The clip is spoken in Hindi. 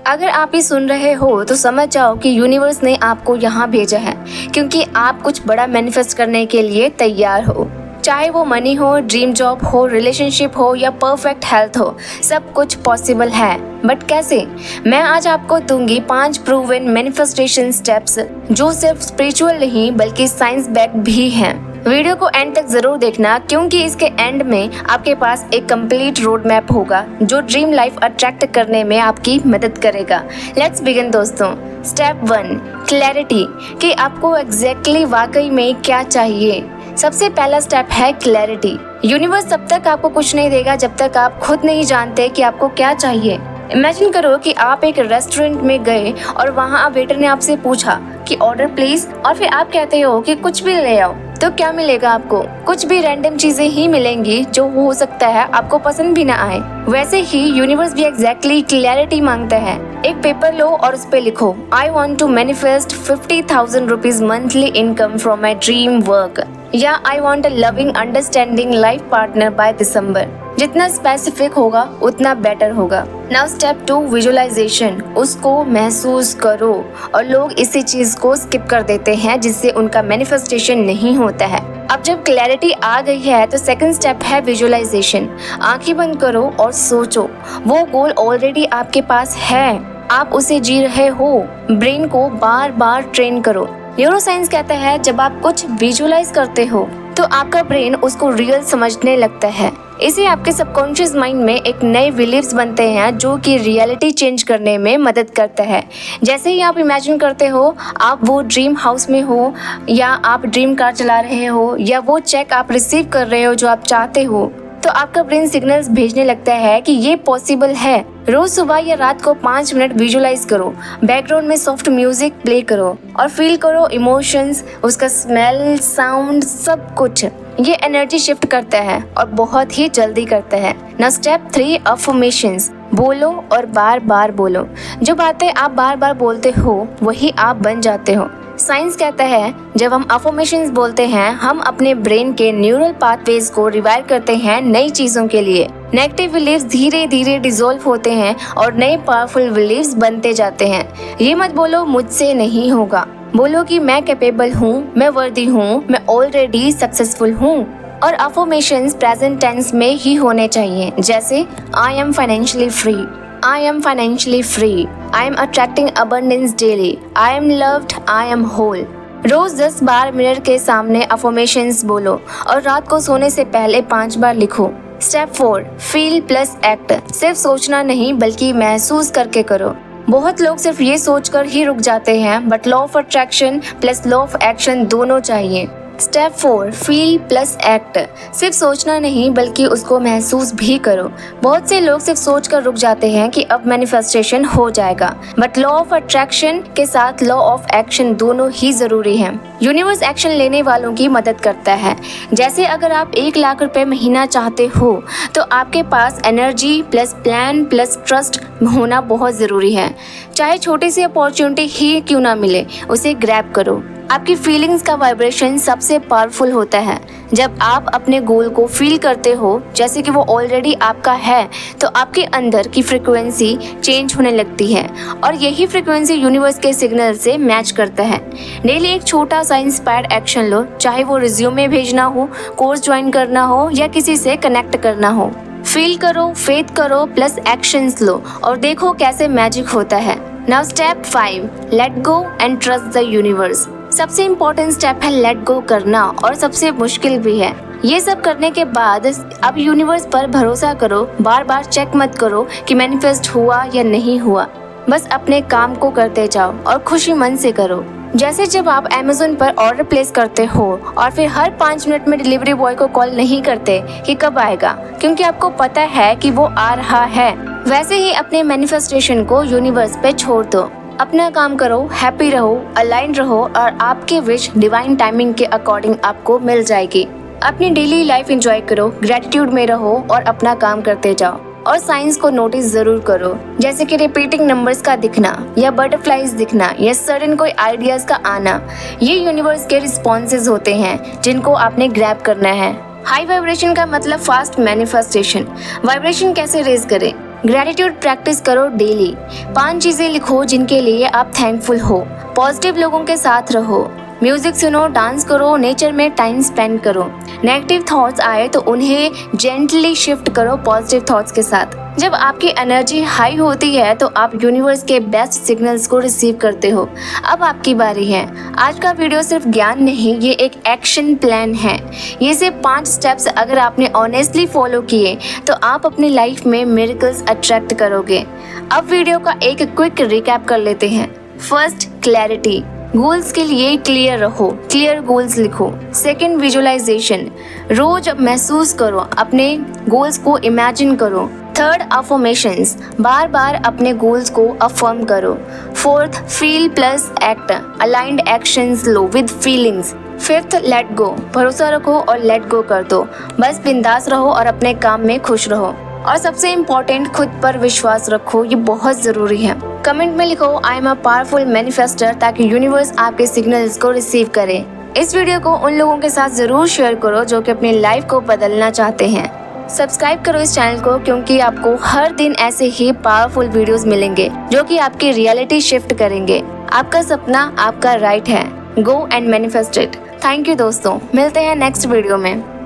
अगर आप ये सुन रहे हो तो समझ जाओ कि यूनिवर्स ने आपको यहाँ भेजा है क्योंकि आप कुछ बड़ा मैनिफेस्ट करने के लिए तैयार हो। चाहे वो मनी हो, ड्रीम जॉब हो, रिलेशनशिप हो या परफेक्ट हेल्थ हो, सब कुछ पॉसिबल है। बट कैसे? मैं आज आपको दूंगी 5 प्रूवन मैनिफेस्टेशन स्टेप्स जो सिर्फ स्पिरिचुअल नहीं बल्कि साइंस बैक भी हैं। वीडियो को एंड तक जरूर देखना क्योंकि इसके एंड में आपके पास एक कंप्लीट रोड मैप होगा जो ड्रीम लाइफ अट्रैक्ट करने में आपकी मदद करेगा। लेट्स बिगिन दोस्तों। स्टेप 1, क्लैरिटी कि आपको एग्जैक्टली वाकई में क्या चाहिए। सबसे पहला स्टेप है क्लैरिटी। यूनिवर्स तब तक आपको कुछ नहीं देगा जब तक आप खुद नहीं जानते कि आपको क्या चाहिए। इमेजिन करो कि आप एक रेस्टोरेंट में गए और वहाँ वेटर ने आपसे पूछा कि ऑर्डर प्लीज, और फिर आप कहते हो कि कुछ भी ले आओ। तो क्या मिलेगा आपको? कुछ भी रैंडम चीजें ही मिलेंगी जो हो सकता है आपको पसंद भी ना आए। वैसे ही यूनिवर्स भी एग्जैक्टली क्लैरिटी मांगता है। एक पेपर लो और उस पे लिखो I want to manifest 50,000 rupees monthly income from my dream work, या I want a loving understanding life partner by December. जितना स्पेसिफिक होगा उतना बेटर होगा। Now step 2, visualization. उसको महसूस करो। और लोग इसी चीज को स्किप कर देते हैं जिससे उनका मैनिफेस्टेशन नहीं होता है। अब जब क्लैरिटी आ गई है तो सेकंड स्टेप है विजुअलाइजेशन। आंखें बंद करो और सोचो वो गोल ऑलरेडी आपके पास है, आप उसे जी रहे हो। ब्रेन को बार बार ट्रेन करो। न्यूरोसाइंस कहता है जब आप कुछ विजुअलाइज करते हो तो आपका ब्रेन उसको रियल समझने लगता है। इसे आपके सबकॉन्शियस माइंड में एक नए बिलीव्स बनते हैं जो कि रियलिटी चेंज करने में मदद करता है। जैसे ही आप इमेजिन करते हो आप वो ड्रीम हाउस में हो, या आप ड्रीम कार चला रहे हो, या वो चेक आप रिसीव कर रहे हो जो आप चाहते हो, तो आपका ब्रेन सिग्नल्स भेजने लगता है कि ये पॉसिबल है। रोज सुबह या रात को 5 मिनट विजुअलाइज करो। बैकग्राउंड में सॉफ्ट म्यूजिक प्ले करो और फील करो इमोशंस, उसका स्मेल, साउंड, सब कुछ। ये एनर्जी शिफ्ट करता है और बहुत ही जल्दी करता है। Now step 3, affirmations. बोलो और बार बार बोलो। जो बातें आप बार बार बोलते हो वही आप बन जाते हो। साइंस कहता है जब हम अफर्मेशंस बोलते हैं हम अपने ब्रेन के न्यूरल पाथवेज को रिवायर करते हैं नई चीजों के लिए। नेगेटिव बिलीव्स धीरे धीरे डिसॉल्व होते हैं और नए पावरफुल बिलीव्स बनते जाते हैं। ये मत बोलो मुझसे नहीं होगा, बोलो कि मैं कैपेबल हूँ, मैं वर्दी हूँ, मैं ऑलरेडी सक्सेसफुल हूँ। और अफर्मेशंस प्रेजेंट टेंस में ही होने चाहिए, जैसे I am financially free, I am financially free. I am attracting abundance daily. I am loved. I am whole. रोज 10 बार मिरर के सामने अफर्मेशंस बोलो और रात को सोने से पहले 5 बार लिखो। Step 4, feel plus act. सिर्फ सोचना नहीं बल्कि महसूस करके करो। बहुत लोग सिर्फ ये सोचकर ही रुक जाते हैं, but law of attraction plus law of action दोनों चाहिए। Step 4, feel plus act. सिर्फ सोचना नहीं बल्कि उसको महसूस भी करो। बहुत से लोग सिर्फ सोच कर रुक जाते हैं कि अब मैनिफेस्टेशन हो जाएगा, बट लॉ ऑफ अट्रैक्शन के साथ लॉ ऑफ एक्शन दोनों ही जरूरी हैं। यूनिवर्स एक्शन लेने वालों की मदद करता है। जैसे अगर आप 1 लाख रुपए महीना चाहते हो तो आपके पास energy plus plan plus trust होना बहुत जरूरी है। चाहे छोटी सी अपॉर्चुनिटी ही क्यों ना मिले, उसे ग्रैब करो। आपकी फीलिंग्स का वाइब्रेशन सबसे पावरफुल होता है। जब आप अपने गोल को फील करते हो जैसे कि वो ऑलरेडी आपका है, तो आपके अंदर की फ्रीक्वेंसी चेंज होने लगती है और यही फ्रीक्वेंसी यूनिवर्स के सिग्नल से मैच करता है। डेली एक छोटा सा इंस्पायर्ड एक्शन लो, चाहे वो रिज्यूमे भेजना हो, कोर्स ज्वाइन करना हो या किसी से कनेक्ट करना हो। फील करो, फेथ करो प्लस एक्शंस लो और देखो कैसे मैजिक होता है। Now step 5, let go and trust the universe. सबसे इम्पोर्टेंट स्टेप है लेट गो करना और सबसे मुश्किल भी है। ये सब करने के बाद अब यूनिवर्स पर भरोसा करो। बार बार चेक मत करो कि मैनिफेस्ट हुआ या नहीं हुआ, बस अपने काम को करते जाओ और खुशी मन से करो। जैसे जब आप Amazon पर ऑर्डर प्लेस करते हो और फिर हर 5 मिनट में डिलीवरी बॉय को कॉल नहीं करते कि कब आएगा, क्योंकि आपको पता है कि वो आ रहा है। वैसे ही अपने मैनिफेस्टेशन को यूनिवर्स पे छोड़ दो। अपना काम करो, हैप्पी रहो, अलाइन रहो और आपके विश डिवाइन टाइमिंग के अकॉर्डिंग आपको मिल जाएगी। अपनी डेली लाइफ एंजॉय करो, ग्रेटिट्यूड में रहो और अपना काम करते जाओ। और साइंस को नोटिस जरूर करो, जैसे कि रिपीटिंग नंबर्स का दिखना या बटरफ्लाइज दिखना या सडन कोई आइडियाज का आना। ये यूनिवर्स के रिस्पॉन्सेज होते हैं जिनको आपने ग्रैब करना है। हाई वाइब्रेशन का मतलब फास्ट मैनिफेस्टेशन। वाइब्रेशन कैसे रेज करें? ग्रेटिट्यूड प्रैक्टिस करो डेली। 5 चीजें लिखो जिनके लिए आप थैंकफुल हो। पॉजिटिव लोगों के साथ रहो। म्यूजिक सुनो, डांस करो, नेचर में टाइम स्पेंड करो। नेगेटिव थॉट्स आए तो उन्हें जेंटली शिफ्ट करो पॉजिटिव थॉट्स के साथ। जब आपकी एनर्जी हाई होती है तो आप यूनिवर्स के बेस्ट सिग्नल्स को रिसीव करते हो। अब आपकी बारी है। आज का वीडियो सिर्फ ज्ञान नहीं, ये एक एक्शन प्लान है। ये सिर्फ 5 स्टेप्स अगर आपने ऑनेस्टली फॉलो किए तो आप अपनी लाइफ में मिरेकल्स अट्रैक्ट करोगे। अब वीडियो का एक क्विक रिकैप कर लेते हैं। First, clarity. गोल्स के लिए क्लियर रहो, क्लियर गोल्स लिखो। Second, visualization. रोज महसूस करो, अपने गोल्स को इमेजिन करो। Third, affirmations. बार बार अपने गोल्स को अफर्म करो। Fourth, feel plus act. Aligned actions low with feelings. Fifth, let go. भरोसा रखो और लेट गो कर दो। बस बिंदास रहो और अपने काम में खुश रहो। और सबसे इम्पोर्टेंट, खुद पर विश्वास रखो, ये बहुत ज़रूरी है। कमेंट में लिखो I am a powerful manifester ताकि यूनिवर्स आपके सिग्नल्स को रिसीव करे। इस वीडियो को उन लोगों के साथ ज़रूर शेयर करो जो कि अपनी लाइफ को बदलना चाहते हैं। सब्सक्राइब करो इस चैनल को क्योंकि आपको हर दिन ऐसे ही पावरफुल वीडियोस मिलेंगे जो कि आपकी रियलिटी शिफ्ट करेंगे। आपका सपना आपका राइट है। Go and manifest it. Thank you दोस्तों, मिलते हैं नेक्स्ट वीडियो में।